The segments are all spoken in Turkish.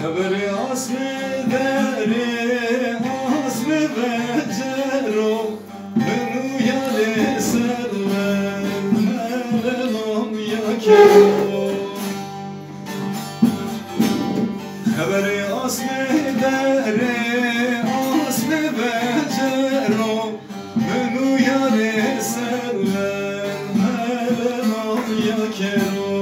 Haberi asmi deri asmi becero Menu yali server Melenom yakero Haberi asmi deri asmi becero Menu yali server Melenom yakero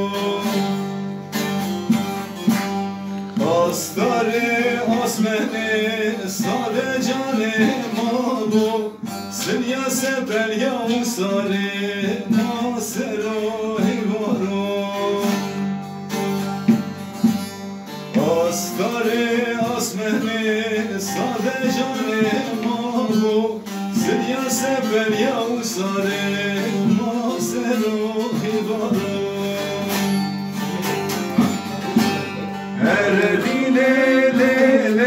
Astarı asmeni sade cane mabu Senya sebel ya usari nasero hivaro Astarı asmeni sade cane mabu Senya sebel ya usari nasero hivaro Dile le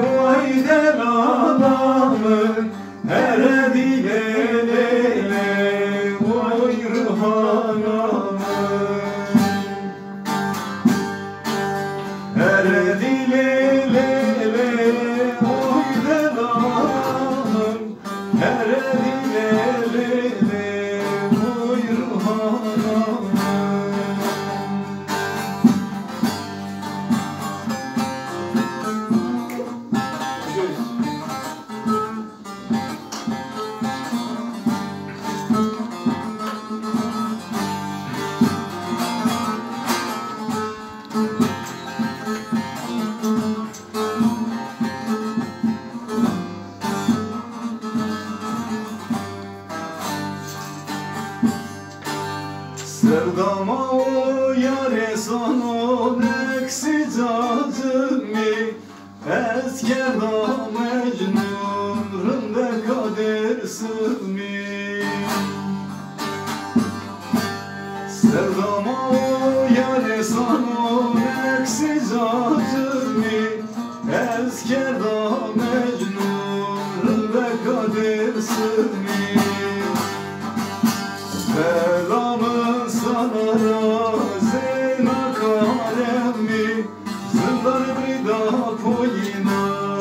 vay del adamın Her dile le vay ruhanamın Her dile le vay del adamın Her dile le vay ruhanamın Sevdama o yare sonu neksi cazimi Ezkerda Mecnun rında kader sığmi Sevdama o yare sonu neksi cazimi Ezkerda Mecnun rında kader sığmi Selamı sana razena karemi Zindar brida poyina